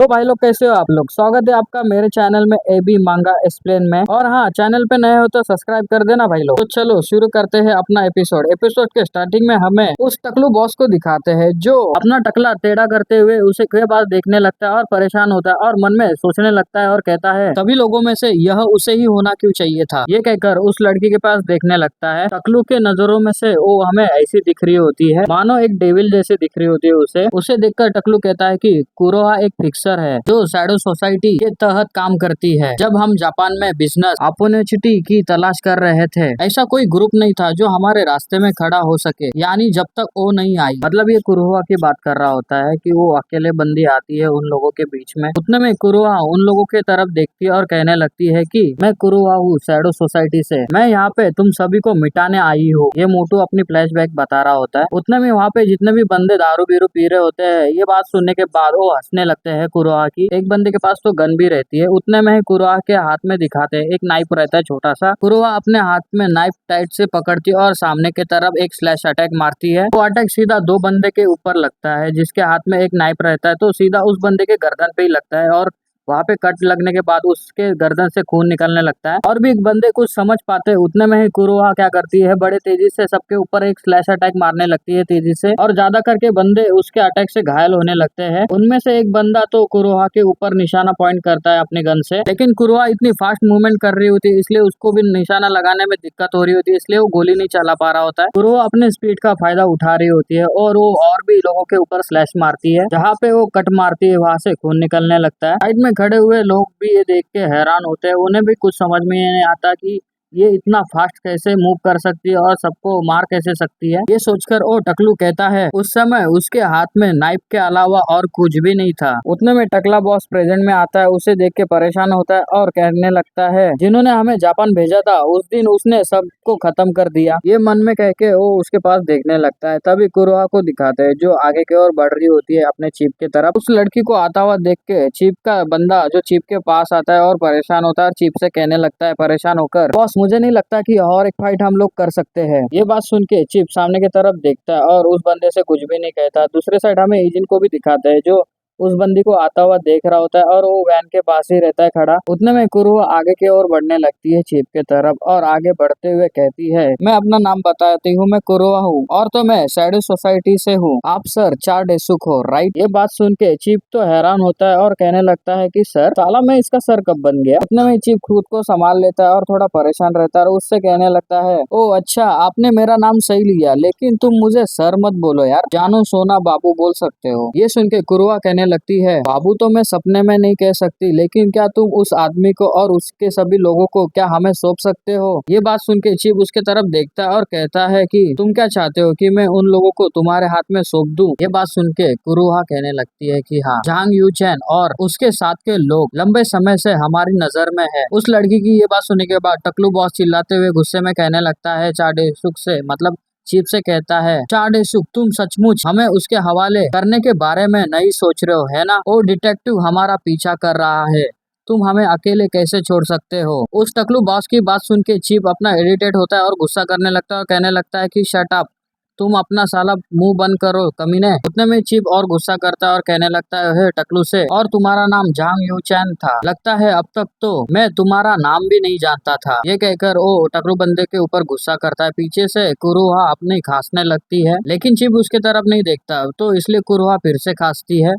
तो भाई लोग कैसे हो आप लोग। स्वागत है आपका मेरे चैनल में एबी मांगा एक्सप्लेन में। और हाँ, चैनल पे नए हो तो सब्सक्राइब कर देना भाई लोग। तो चलो शुरू करते हैं अपना एपिसोड के स्टार्टिंग में हमें उस टकलू बॉस को दिखाते हैं जो अपना टकला टेढ़ा करते हुए उसे कई बार देखने लगता है और परेशान होता है और मन में सोचने लगता है और कहता है सभी लोगों में से यह उसे ही होना क्यों चाहिए था। ये कहकर उस लड़की के पास देखने लगता है। टकलू के नजरों में से वो हमें ऐसी दिख रही होती है मानो एक डेविल जैसी दिख रही होती है। उसे देखकर टकलू कहता है कि कुरोहा एक फिक्सर है जो शैडो सोसाइटी के तहत काम करती है। जब हम जापान में बिजनेस अपॉर्चुनिटी की तलाश कर रहे थे, ऐसा कोई ग्रुप नहीं था जो हमारे रास्ते में खड़ा हो सके, यानी जब तक वो नहीं आई। मतलब ये कुरोहा की बात कर रहा होता है कि वो अकेले बंदी आती है उन लोगों के बीच में। उतने में कुरोहा उन लोगों के तरफ देखती है और कहने लगती है कि मैं कुरोहा हूँ शैडो सोसाइटी से, मैं यहाँ पे तुम सभी को मिटाने आई हूँ। ये मोटू अपनी फ्लैशबैक बता रहा होता है। उतने में वहाँ पे जितने भी बंदे दारू बीरू पी रहे होते हैं, ये बात सुनने के बाद वो हंसने लगते हैं कुरोहा की। एक बंदे के पास तो गन भी रहती है। उतने में ही कुरोहा के हाथ में दिखाते हैं एक नाइफ रहता है छोटा सा। कुरोहा अपने हाथ में नाइफ टाइट से पकड़ती है और सामने की तरफ एक स्लैश अटैक मारती है। वो अटैक सीधा दो बंदे के ऊपर लगता है जिसके हाथ में एक नाइफ रहता है, तो सीधा उस बंदे के गर्दन पे ही लगता है और वहाँ पे कट लगने के बाद उसके गर्दन से खून निकलने लगता है और भी एक बंदे कुछ समझ पाते हैं। उतने में ही कुरोहा क्या करती है, बड़े तेजी से सबके ऊपर एक स्लैश अटैक मारने लगती है तेजी से, और ज्यादा करके बंदे उसके अटैक से घायल होने लगते हैं। उनमें से एक बंदा तो कुरोहा के ऊपर निशाना पॉइंट करता है अपने गन से, लेकिन कुरोहा इतनी फास्ट मूवमेंट कर रही होती है इसलिए उसको भी निशाना लगाने में दिक्कत हो रही होती है, इसलिए वो गोली नहीं चला पा रहा होता है। कुरोहा अपने स्पीड का फायदा उठा रही होती है और वो और भी लोगों के ऊपर स्लैश मारती है। जहाँ पे वो कट मारती है वहाँ से खून निकलने लगता है। साइड में खड़े हुए लोग भी ये देख के हैरान होते हैं, उन्हें भी कुछ समझ में नहीं आता कि ये इतना फास्ट कैसे मूव कर सकती है और सबको मार कैसे सकती है। ये सोचकर ओ टकलू कहता है उस समय उसके हाथ में नाइफ के अलावा और कुछ भी नहीं था। उतने में टकला बॉस प्रेजेंट में आता है, उसे देख के परेशान होता है और कहने लगता है जिन्होंने हमें जापान भेजा था उस दिन उसने सबको खत्म कर दिया। ये मन में कह के वो उसके पास देखने लगता है। तभी कुरोहा को दिखाते हैं जो आगे की ओर बढ़ रही होती है अपने चीफ की तरफ। उस लड़की को आता हुआ देख के चीफ का बंदा जो चीफ के पास आता है और परेशान होता है और चीफ से कहने लगता है परेशान होकर, बॉस मुझे नहीं लगता कि और एक फाइट हम लोग कर सकते हैं। ये बात सुन के चीफ सामने की तरफ देखता है और उस बंदे से कुछ भी नहीं कहता। दूसरे साइड हमें एजिन को भी दिखाते हैं जो उस बंदी को आता हुआ देख रहा होता है और वो वैन के पास ही रहता है खड़ा। उतने में कुरोहा आगे की ओर बढ़ने लगती है चीफ के तरफ और आगे बढ़ते हुए कहती है मैं अपना नाम बताती हूँ, मैं कुरोहा हूँ और तो मैं शैडो सोसाइटी से हूँ। आप सर चार डेसुक हो राइट। ये बात सुन के चीफ तो हैरान होता है और कहने लगता है कि सर साला मैं इसका सर कब बन गया। उतने में चीफ खुद को संभाल लेता है और थोड़ा परेशान रहता है और उससे कहने लगता है ओ अच्छा आपने मेरा नाम सही लिया, लेकिन तुम मुझे सर मत बोलो यार, जानो सोना बाबू बोल सकते हो। ये सुन के कुरोहा कहने लगती है बाबू तो मैं सपने में नहीं कह सकती, लेकिन क्या तुम उस आदमी को और उसके सभी लोगों को क्या हमें सौंप सकते हो। ये बात सुन के चीफ उसके तरफ देखता है और कहता है कि तुम क्या चाहते हो कि मैं उन लोगों को तुम्हारे हाथ में सौंप दूं। ये बात सुन के कुरोहा कहने लगती है कि हाँ, झांग यू चैन और उसके साथ के लोग लंबे समय से हमारी नजर में है। उस लड़की की ये बात सुनने के बाद टकलू बॉस चिल्लाते हुए गुस्से में कहने लगता है चाडे सुख से, मतलब चीफ से कहता है चाडे सुख तुम सचमुच हमें उसके हवाले करने के बारे में नहीं सोच रहे हो है ना। वो डिटेक्टिव हमारा पीछा कर रहा है, तुम हमें अकेले कैसे छोड़ सकते हो। उस टकलू बॉस की बात सुन के चीफ अपना इरिटेट होता है और गुस्सा करने लगता है और कहने लगता है कि शट अप, तुम अपना साला मुंह बंद करो कमीने। उतने में चीफ और गुस्सा करता है और कहने लगता है हे टकलू से, और तुम्हारा नाम झांग यू चैन था, लगता है अब तक तो मैं तुम्हारा नाम भी नहीं जानता था। ये कहकर वो टकलू बंदे के ऊपर गुस्सा करता है। पीछे से कुरोहा अपनी खांसने लगती है, लेकिन चीफ उसके तरफ नहीं देखता, तो इसलिए कुरोहा फिर से खांसती है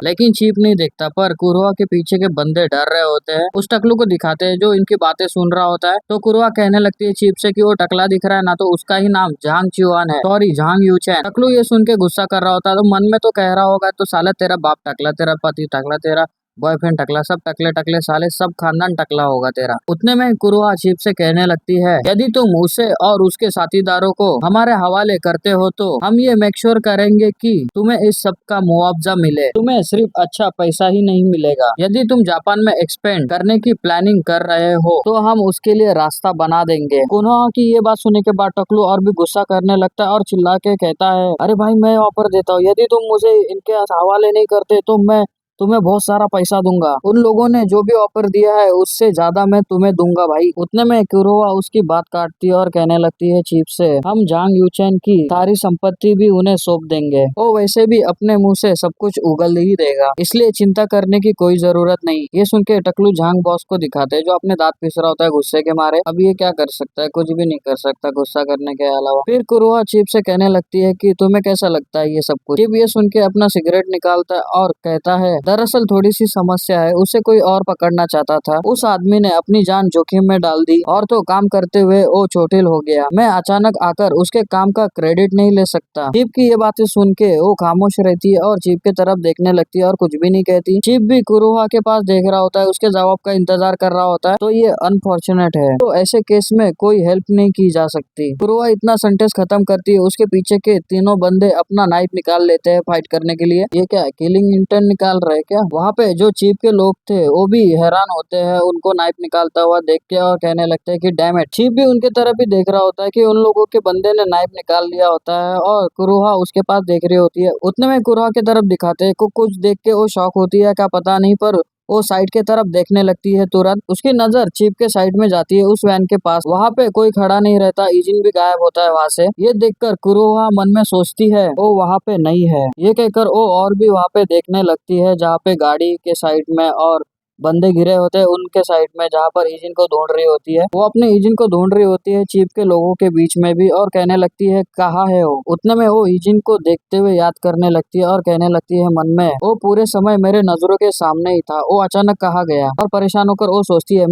लेकिन चीफ नहीं देखता। पर कुरोहा के पीछे के बंदे डर रहे होते हैं। उस टकलू को दिखाते हैं जो इनकी बातें सुन रहा होता है, तो कुरोहा कहने लगती है चीफ से कि वो टकला दिख रहा है ना, तो उसका ही नाम झांग चिवान है, सॉरी झांग यू चैन। टकलू ये सुन के गुस्सा कर रहा होता है, तो मन में तो कह रहा होगा तो साला तेरा बाप टकला, तेरा पति टकला, तेरा बॉयफ्रेंड टकला, सब टकले टकले साले, सब खानदान टकला होगा तेरा। उतने में कुरोहा चीफ से कहने लगती है यदि तुम उसे और उसके साथीदारों को हमारे हवाले करते हो तो हम ये मेक श्योर करेंगे कि तुम्हें इस सब का मुआवजा मिले। तुम्हें सिर्फ अच्छा पैसा ही नहीं मिलेगा। यदि तुम जापान में एक्सपेंड करने की प्लानिंग कर रहे हो तो हम उसके लिए रास्ता बना देंगे। कुरोहा की ये बात सुनने के बाद टकलू और भी गुस्सा करने लगता है और चिल्ला के कहता है अरे भाई मैं ऑफर देता हूँ, यदि तुम मुझे इनके हवाले नहीं करते तो मैं तुम्हें बहुत सारा पैसा दूंगा। उन लोगों ने जो भी ऑफर दिया है उससे ज्यादा मैं तुम्हें दूंगा भाई। उतने में कुरोहा उसकी बात काटती है और कहने लगती है चीफ से, हम जांग यूचेन की सारी संपत्ति भी उन्हें सौंप देंगे। वो वैसे भी अपने मुंह से सब कुछ उगल ही देगा, इसलिए चिंता करने की कोई जरूरत नहीं। ये सुन के टकलू झांग बॉस को दिखाते हैं जो अपने दांत पीस रहा होता है गुस्से के मारे। अब ये क्या कर सकता है, कुछ भी नहीं कर सकता गुस्सा करने के अलावा। फिर कुरोहा चीफ से कहने लगती है कि तुम्हें कैसा लगता है ये सब कुछ। चीफ ये सुन के अपना सिगरेट निकालता है और कहता है, दरअसल थोड़ी सी समस्या है, उसे कोई और पकड़ना चाहता था। उस आदमी ने अपनी जान जोखिम में डाल दी और तो काम करते हुए वो चोटिल हो गया। मैं अचानक आकर उसके काम का क्रेडिट नहीं ले सकता। चीफ की ये बातें सुन के वो खामोश रहती है और चीफ की तरफ देखने लगती है और कुछ भी नहीं कहती। चीफ भी कुरोहा के पास देख रहा होता है, उसके जवाब का इंतजार कर रहा होता है। तो ये अनफॉर्चुनेट है, तो ऐसे केस में कोई हेल्प नहीं की जा सकती। कुरोहा इतना सेंटेंस खत्म करती है, उसके पीछे के तीनों बंदे अपना नाइफ निकाल लेते हैं फाइट करने के लिए। ये क्या किलिंग इंटर्न निकाल रहे क्या? वहाँ पे जो चीफ के लोग थे वो भी हैरान होते हैं उनको नाइफ निकालता हुआ देख के और कहने लगते हैं कि डैम इट। चीफ भी उनके तरफ ही देख रहा होता है कि उन लोगों के बंदे ने नाइफ निकाल लिया होता है और कुरोहा उसके पास देख रही होती है। उतने में कुरोहा की तरफ दिखाते हैं, को कुछ देख के वो शॉक होती है क्या पता नहीं, पर वो साइड के तरफ देखने लगती है। तुरंत उसकी नजर चीफ के साइड में जाती है उस वैन के पास। वहाँ पे कोई खड़ा नहीं रहता, इजिन भी गायब होता है वहाँ से। ये देखकर कुरोहा मन में सोचती है वो वहाँ पे नहीं है। ये कहकर वो और भी वहाँ पे देखने लगती है जहाँ पे गाड़ी के साइड में और बंदे गिरे होते हैं उनके साइड में, जहाँ पर इजिन को ढूंढ रही होती है। वो अपने इजिन को ढूंढ रही होती है चीफ के लोगों के बीच में भी और कहने लगती है कहाँ है वो। उतने में वो इजिन को देखते हुए याद करने लगती है और कहने लगती है मन में, वो पूरे समय मेरे नजरों के सामने ही था, वो अचानक कहाँ गया। और परेशान होकर वो सोचती है,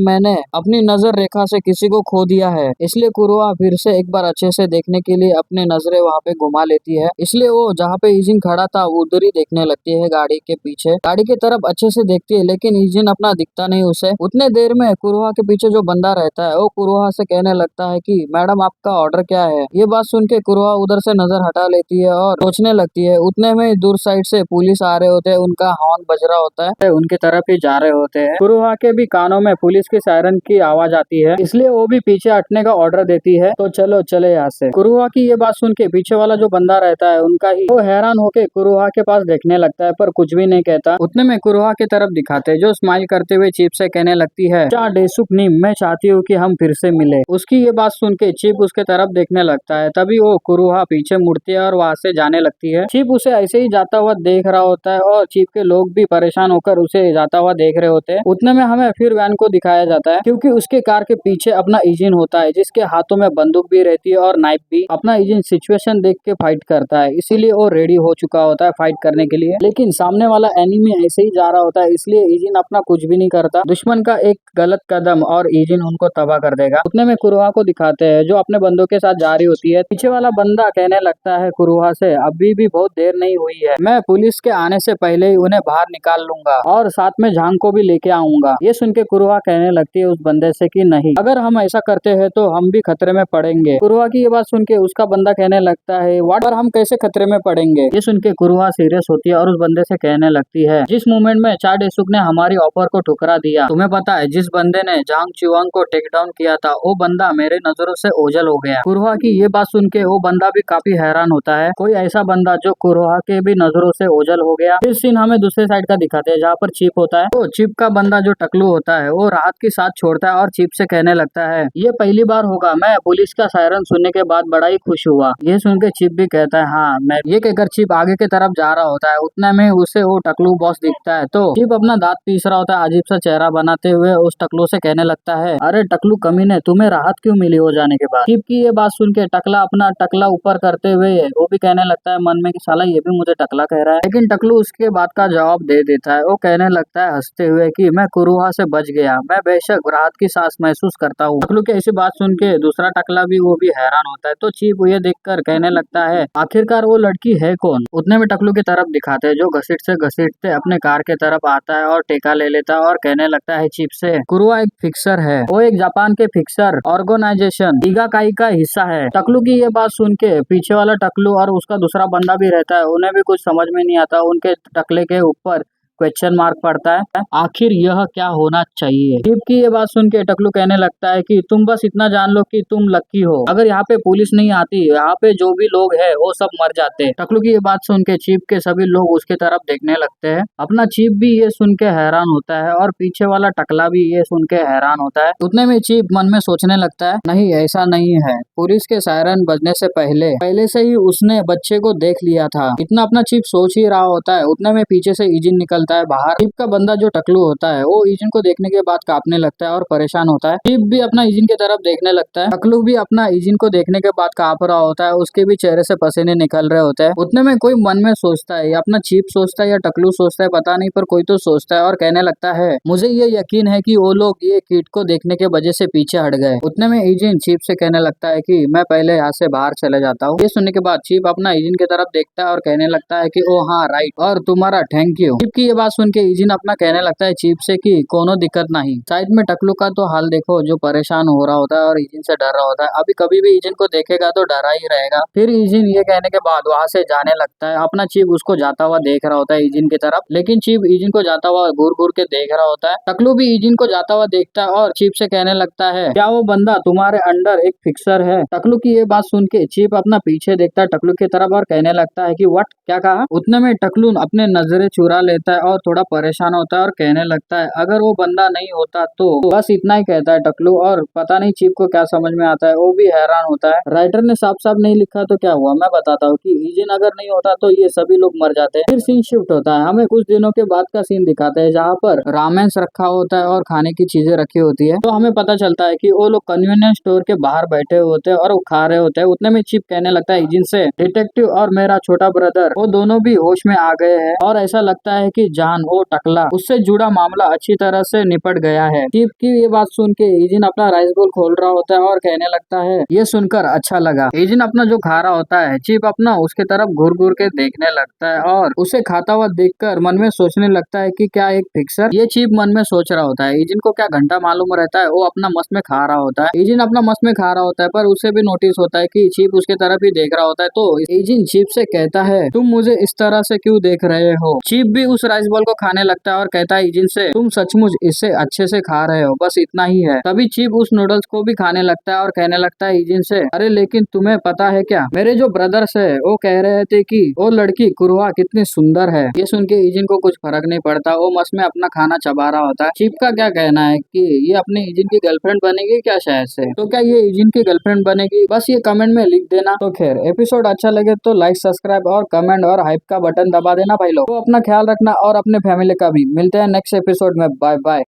मैंने अपनी नजर रेखा से किसी को खो दिया है। इसलिए कुरोहा फिर से एक बार अच्छे से देखने के लिए अपने नजरें वहाँ पे घुमा लेती है। इसलिए वो जहाँ पे इजिन खड़ा था उधर ही देखने लगती है, गाड़ी के पीछे। गाड़ी की तरफ अच्छे से देखती है लेकिन इजिन अपना दिखता नहीं उसे। उतने देर में कुरोहा के पीछे जो बंदा रहता है वो कुरोहा से कहने लगता है कि मैडम आपका ऑर्डर क्या है। ये बात सुन के कुरोहा उधर से नजर हटा लेती है और सोचने लगती है। उतने में दूर साइड से पुलिस आ रहे होते हैं, उनका हॉर्न बज रहा होता है, उनकी तरफ ही जा रहे होते हैं। कुरोहा के भी कानों में पुलिस की सायरन की आवाज आती है, इसलिए वो भी पीछे हटने का ऑर्डर देती है। तो चलो चले यहाँ से। कुरोहा की ये बात सुन के पीछे वाला जो बंदा रहता है उनका ही वो हैरान होके कुरोहा के पास देखने लगता है पर कुछ भी नहीं कहता। उतने में कुरोहा की तरफ दिखाते जो स्माइल करते हुए चीफ से कहने लगती है, चा डेसुक नीम, मैं चाहती हूँ कि हम फिर से मिले। उसकी ये बात सुन के चीफ उसके तरफ देखने लगता है। तभी वो कुरोहा पीछे मुड़ती है और वहाँ से जाने लगती है। चीफ उसे ऐसे ही जाता हुआ देख रहा होता है और चीफ के लोग भी परेशान होकर उसे जाता हुआ देख रहे होते हैं। उतने में हमें फिर वैन को दिखाया जाता है क्योंकि उसके कार के पीछे अपना इजिन होता है जिसके हाथों में बंदूक भी रहती है और नाइफ भी। अपना इजिन सिचुएशन देख के फाइट करता है, इसीलिए वो रेडी हो चुका होता है फाइट करने के लिए। लेकिन सामने वाला एनिमी ऐसे ही जा रहा होता है, इसलिए इजिन अपना कुछ भी नहीं करता। दुश्मन का एक गलत कदम और इजिन उनको तबाह कर देगा। उतने में कुरोहा को दिखाते हैं जो अपने बंदों के साथ जा रही होती है। पीछे वाला बंदा कहने लगता है कुरोहा से, अभी भी बहुत देर नहीं हुई है, मैं पुलिस के आने से पहले ही उन्हें बाहर निकाल लूंगा और साथ में झांग को भी लेके आऊंगा। ये सुन के कुरोहा कहने लगती है उस बंदे से कि नहीं, अगर हम ऐसा करते हैं तो हम भी खतरे में पड़ेंगे। कुरोहा की ये बात सुन के उसका बंदा कहने लगता है व्हाट, पर हम कैसे खतरे में पड़ेंगे। ये सुन के कुरोहा सीरियस होती है और उस बंदे से कहने लगती है, जिस मोमेंट में चा डेसुक ने हमारी ऑफर को ठुकरा दिया, तुम्हें पता है जिस बंदे ने जांग चुआंग को टेक डाउन किया था वो बंदा मेरे नजरों से ओझल हो गया। कुरोहा की ये बात सुन के वो बंदा भी काफी हैरान होता है, कोई ऐसा बंदा जो कुरोहा के भी नजरों से ओझल हो गया। फिर सीन हमें दूसरे साइड का दिखाते हैं जहाँ पर चीप होता है। तो चीप का बंदा जो टकलू होता है वो राहत की साथ छोड़ता है और चीप से कहने लगता है, ये पहली बार होगा, मैं पुलिस का सायरन सुनने के बाद बड़ा ही खुश हुआ। ये सुन के चीप भी कहता है हाँ मैं। ये कहकर चीप आगे की तरफ जा रहा होता है, उतने में उसे वो टकलू बॉस दिखता है। तो चीप अपना दांत पीस रहा होता है, अजीब सा चेहरा बनाते हुए उस टकलू से कहने लगता है, अरे टकलू कमीने, तुम्हें राहत क्यों मिली हो जाने के बाद। चीप की ये बात सुन के टकला अपना टकला ऊपर करते हुए वो भी कहने लगता है मन में कि साला ये भी मुझे टकला कह रहा है। लेकिन टकलू उसके बात का जवाब दे देता है। वो कहने लगता है हंसते हुए कि मैं कुरोहा से बच गया, मैं बेशक राहत की सांस महसूस करता हूँ। टकलू की ऐसी बात सुन के दूसरा टकला भी वो भी हैरान होता है। तो चीप ये देखकर कहने लगता है आखिरकार वो लड़की है कौन। उतने में टकलू की तरफ दिखाते हैं जो घसीट से घसीटते अपने कार के तरफ आता है और टेका ले लेता है और कहने लगता है चीप से, कुरोहा एक फिक्सर है, वो एक जापान के फिक्सर ऑर्गेनाइजेशन इगाकाई का हिस्सा है। टकलू की ये बात सुन के पीछे वाला टकलू और उसका दूसरा बंदा भी रहता है, उन्हें भी कुछ समझ में नहीं आता। उनके टकले के ऊपर क्वेश्चन मार्क पड़ता है, आखिर यह क्या होना चाहिए। चीफ की ये बात सुन के टकलू कहने लगता है कि तुम बस इतना जान लो कि तुम लकी हो, अगर यहाँ पे पुलिस नहीं आती यहाँ पे जो भी लोग है वो सब मर जाते। टकलू की ये बात सुन के चीफ के सभी लोग उसके तरफ देखने लगते हैं। अपना चीफ भी ये सुन के हैरान होता है और पीछे वाला टकला भी ये सुन के हैरान होता है। उतने में चीफ मन में सोचने लगता है, नहीं ऐसा नहीं है, पुलिस के सायरन बजने से पहले से ही उसने बच्चे को देख लिया था। इतना अपना चीफ सोच ही रहा होता है, उतने में पीछे से ईजिन निकलता है बाहर। चीफ का बंदा जो टकलू होता है वो ईजिन को देखने के बाद कांपने लगता है और परेशान होता है। चीफ भी अपना ईजिन की तरफ देखने लगता है। टकलू भी अपना ईजिन को देखने के बाद कांप रहा होता है, उसके भी चेहरे से पसीने निकल रहे होते हैं। उतने में कोई मन में सोचता है, या अपना चीफ सोचता है या टकलू सोचता है पता नहीं, पर कोई तो सोचता है और कहने लगता है, मुझे ये यकीन है कि वो लोग ये किट को देखने के वजह से पीछे हट गए। उतने में ईजिन चीफ से कहने लगता है कि मैं पहले यहाँ से बाहर चले जाता हूँ। ये सुनने के बाद चीफ अपना ईजिन की तरफ देखता है और कहने लगता है कि ओ हाँ राइट, और तुम्हारा थैंक यू। चीफ की ये बात सुन के ईजिन अपना कहने लगता है चीफ से कि कोनो दिक्कत नहीं। साइड में टकलू का तो हाल देखो, जो परेशान हो रहा होता है और ईजिन से डर रहा होता है। अभी कभी भी ईजिन को देखेगा तो डरा ही रहेगा। फिर ईजिन ये कहने के बाद वहाँ से जाने लगता है। अपना चीफ उसको जाता हुआ देख रहा होता है ईजिन की तरफ, लेकिन चीफ ईजिन को जाता हुआ घूर घूर के देख रहा होता है। टकलू भी ईजिन को जाता हुआ देखता है और चीफ से कहने लगता है, क्या वो बंदा तुम्हारे अंडर एक फिक्सर है। टकलू की ये बात सुन के चीफ अपना पीछे देखता है टकलू की तरफ और कहने लगता है कि व्हाट, क्या कहा। उतने में टकलू अपने नजरें चुरा लेता है और थोड़ा परेशान होता है और कहने लगता है, अगर वो बंदा नहीं होता तो। बस इतना ही कहता है टकलू, और पता नहीं चीफ को क्या समझ में आता है, वो भी हैरान होता है। राइटर ने साफ साफ नहीं लिखा तो क्या हुआ, मैं बताता हूँ कि ईजिन अगर नहीं होता तो ये सभी लोग मर जाते हैं। फिर सीन शिफ्ट होता है, हमें कुछ दिनों के बाद का सीन दिखाते हैं जहाँ पर रामेन्स रखा होता है और खाने की चीजें रखी होती है। तो हमें पता चलता है कि वो लोग कन्वीनियंस स्टोर के बाहर बैठे होते हैं और वो खा रहे होते हैं। उतने में चीफ कहने लगता है ईजिन से, डिटेक्टिव और मेरा छोटा ब्रदर वो दोनों भी होश में आ गए हैं और ऐसा लगता है कि जान वो टकला उससे जुड़ा मामला अच्छी तरह से निपट गया है। चीफ की ये बात सुन के ईजिन अपना राइस बोल खोल रहा होता है और कहने लगता है, ये सुनकर अच्छा लगा। ईजिन अपना जो खा रहा होता है, चीफ अपना उसके तरफ घूर घूर के देखने लगता है और उसे खाता हुआ देखकर मन में सोचने लगता है कि क्या एक फिक्सर। ये चीफ मन में सोच रहा होता है, ईजिन को क्या घंटा मालूम रहता है, वो अपना मस्त में खा रहा होता है। ईजिन अपना मस्त में खा रहा होता है, पर उसे भी नोटिस होता है कि चीफ उसके तरफ ही देख रहा होता है। तो ईजिन चीफ से कहता है, तुम मुझे इस तरह से क्यों देख रहे हो। चीफ भी उस राइस बॉल को खाने लगता है और कहता है ईजिन से, तुम सचमुच इससे अच्छे से खा रहे हो, बस इतना ही है। तभी चीफ उस नूडल्स को भी खाने लगता है और कहने लगता है ईजिन से, अरे लेकिन तुम्हें पता है क्या, मेरे जो ब्रदर्स है वो कह रहे थे कि वो लड़की कुरवा कितनी सुंदर है। ये सुन के ईजिन को कुछ फर्क नहीं पड़ता, वो मस्त में अपना खाना चबा रहा होता है। चीफ का क्या कहना है कि ये अपनी ईजिन की गर्लफ्रेंड बनेगी क्या शायद से, तो क्या ये ईजिन की गर्लफ्रेंड बनेगी, बस ये कमेंट में लिख देना। तो खैर एपिसोड अच्छा लगे तो लाइक सब्सक्राइब और कमेंट और हाइप का बटन दबा देना भाई लोग। तो अपना ख्याल रखना और अपने फैमिली का भी। मिलते हैं नेक्स्ट एपिसोड में, बाय बाय।